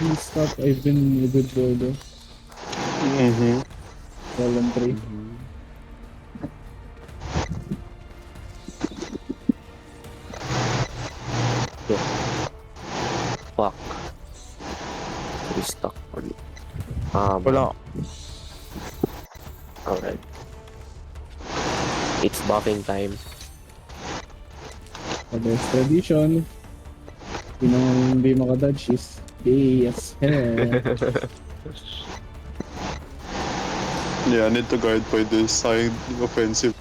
stuff I've been a good boy though. Mm-hmm. Voluntary. Fuck. Restock ulit. Wala. Alright. It's buffing time. There's tradition. Yung hindi makadodge is gay as hell. Yeah, I need to guard by the side offensive.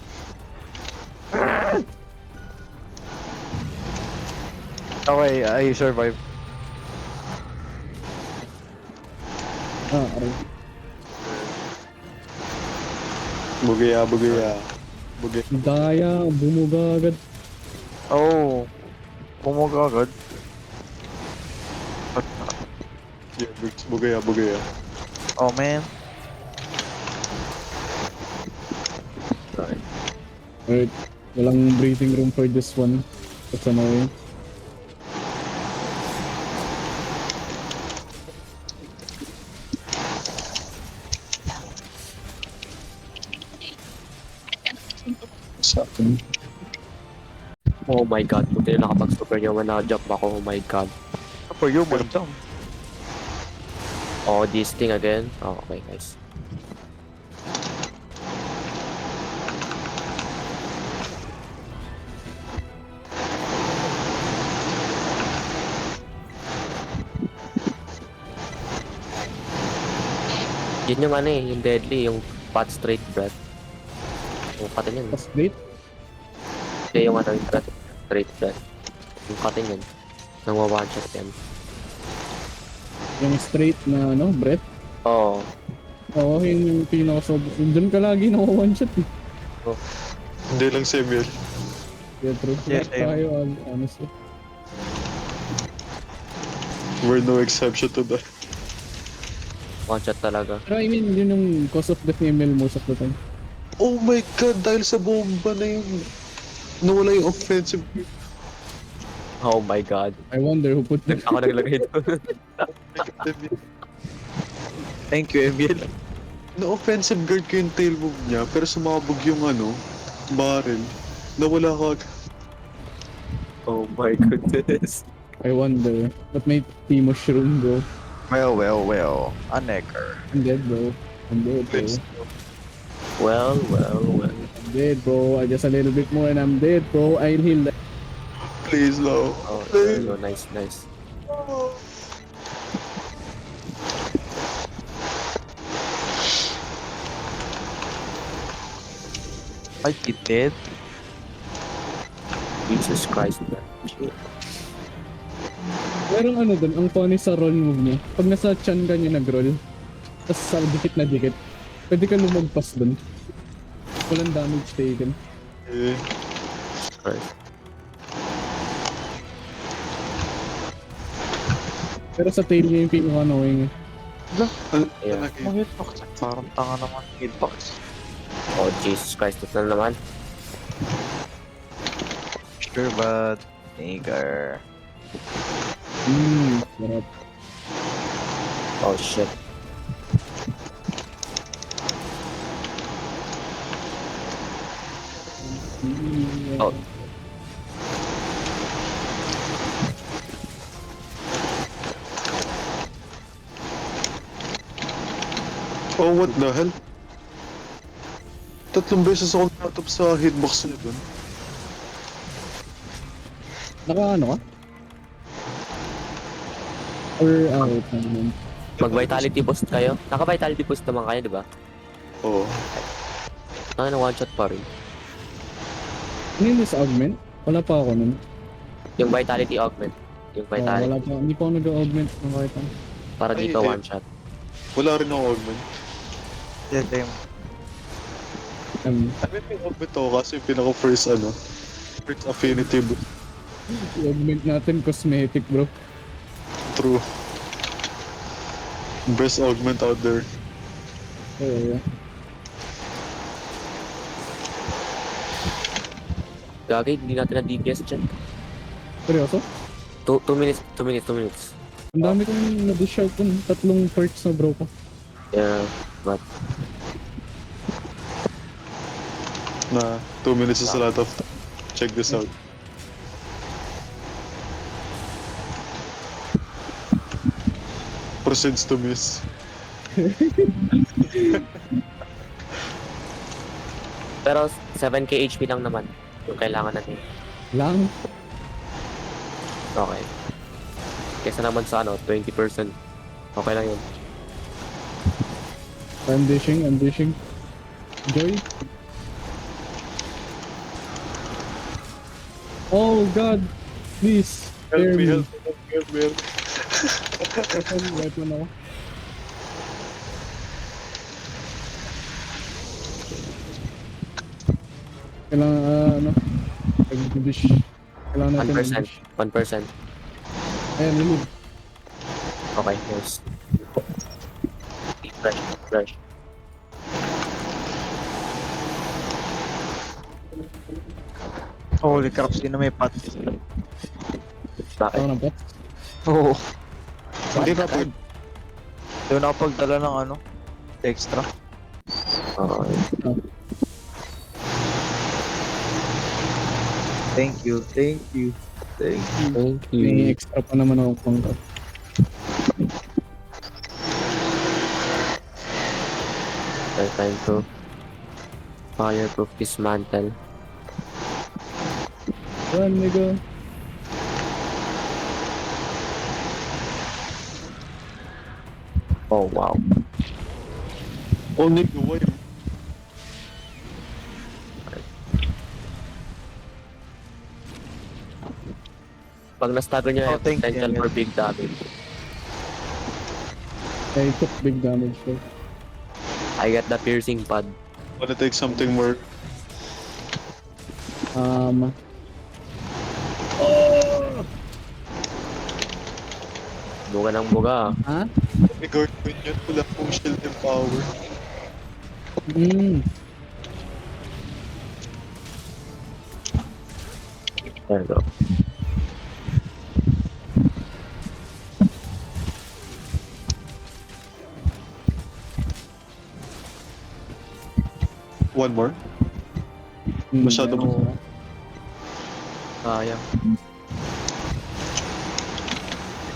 Okay, I survive. Aray. Bugaya, bugaya. Bugaya. Daya, bumuga agad. Oh. Bumuga agad. Yeah, bugaya, bugaya. Oh man. Alright. Walang breathing room for this one. That's annoying. Sa Oh my god, buti na nakapag-super nyo na jump ako. Oh my god. For you, man, jump. Oh, this thing again? Oh, okay guys. Yun yung ano eh, yung deadly, yung pot straight breath. Yung katin yun. Tapos wait. Hindi yung ano, yung breath, straight breath. Yung katin yun. Nang one shot yan. Yung straight na ano, breath. Oo. Oo, yun yung pinakasob. Dun ka lagi na one shot eh. Hindi lang si Emil. Yeah, true. Yeah, Lahat same. tayo, honestly. We're no exception to that. One shot talaga. Pero I mean, yun yung cause of death ni Emil most of the time. Oh my god, dahil sa bomba na yun. Nawala yung offensive. Oh my god. I wonder who put that. Ako naglagay doon. Thank you, Emil. Na-offensive guard ko yung tail move niya, pero sumabog yung ano, barrel. Nawala ka agad. Oh my goodness. I wonder. But may Timo Shroom, bro. Well. A necker. I'm dead, bro. I'm dead, bro. Well. I'm dead, bro. I just a little bit more and I'm dead, bro. I'll heal that. Please, no. Oh, Please. no, nice. I did. Jesus Christ, man. Shit. Merong ano dun, ang funny sa roll move niya. Pag nasa chan ka niya nag-roll, tapos sa dikit na dikit, pwede ka lumagpas dun. Walang damage taken. Eh, Christ. Pero sa tail niya yung pinaka-annoying eh. Yeah. Ang hitbox. Parang tanga naman hitbox. Oh, Jesus Christ, ito na naman. Sure, but nigger. Sarap. Oh, shit. Oh. oh, what the hell? Tatlong beses ako natap sa hitbox niya dun. Naka ano ka? Or out naman. Mag-vitality boost kayo? Naka-vitality boost naman kayo, di ba? Oo. Ano, one shot pa rin. Ano yun sa augment? Wala pa ako nun. Yung vitality augment. Yung vitality. Wala pa. Hindi pa ako nag-augment ng kahit ano. Para Ay, dito eh. one shot. Wala rin ako augment. Yeah, same. I mean, may augment ako kasi yung pinaka-first ano. First affinity boost. I-augment natin cosmetic, bro. True. Best augment out there. Oo. Gagay, hindi natin na DPS dyan. Seryoso? 2 minutes. Ang dami kong na-dish out dun. 3 perks na bro ko. Yeah, but Na 2 minutes is a lot of time. Check this out. Proceeds to miss. pero 7k HP lang naman yung kailangan natin. Lang. Okay. Kesa naman sa 20%. Okay lang yun. I'm dishing. Joy. Oh god. Please. Spare me. Help me. Weapon ako. Kailangan, pag-dish. Kailangan natin 1%. mag-dish. 1%. Ayan, remove. Okay, yes. Fresh. Holy crap, sino may pot? Bakit? Ako ng pot. Oo. Hindi na po. Doon ako pagdala ng extra. Okay. Thank you. Thank May you. extra pa naman ako pangkat. Time to fireproof dismantle. Run, nigga. Oh, wow. Oh, nigga, why? Pag na-stagger nyo, Oh, thank you, potential Emil. for big damage. I took big damage though. I got the piercing pad. Wanna take something more? Buga ng buga. Ha? Regard ko yun, wala pong shield and power. There you go. One more? Masyado mo. Sayang.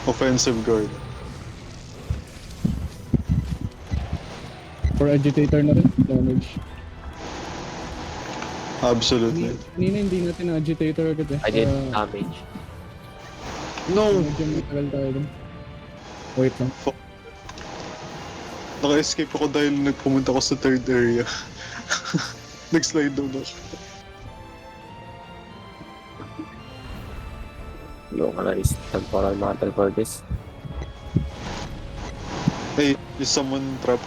Offensive guard. For agitator na rin, damage. Absolutely. Kanina hindi natin na agitator agad eh. I did Kaya damage. No! medyo matagal tayo dun. Wait lang. Naka-escape ako dahil nagpumunta ko sa third area. Nag-slide down ako. Yung is temporal matter for this. Hey, is someone trapped?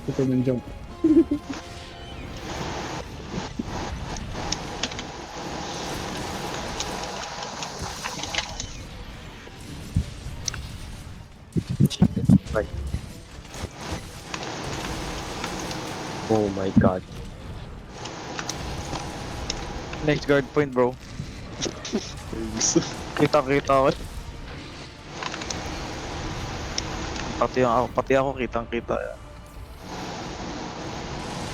Superman jump. Right. Oh my god. Next guard point, bro. Thanks. Kita-kita ako. Pati ako kitang-kita.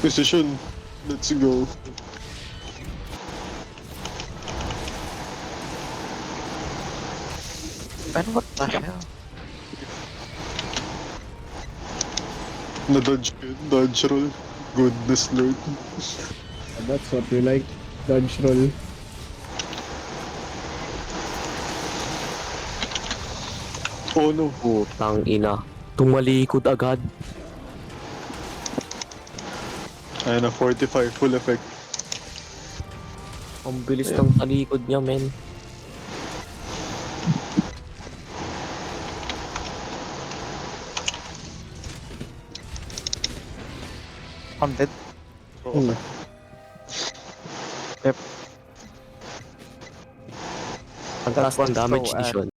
Position. Let's go. Man, what the hell? Na-dodge ko yun. Dodge roll. Goodness lord. That's what we like. Dodge roll. Oh no. Putang ina. Tumalikod agad. Ayan na, 45. Full effect. Ang bilis ng talikod niya, men. I'm dead. Okay. Yep. Ang taas ng was damage so ni Sean.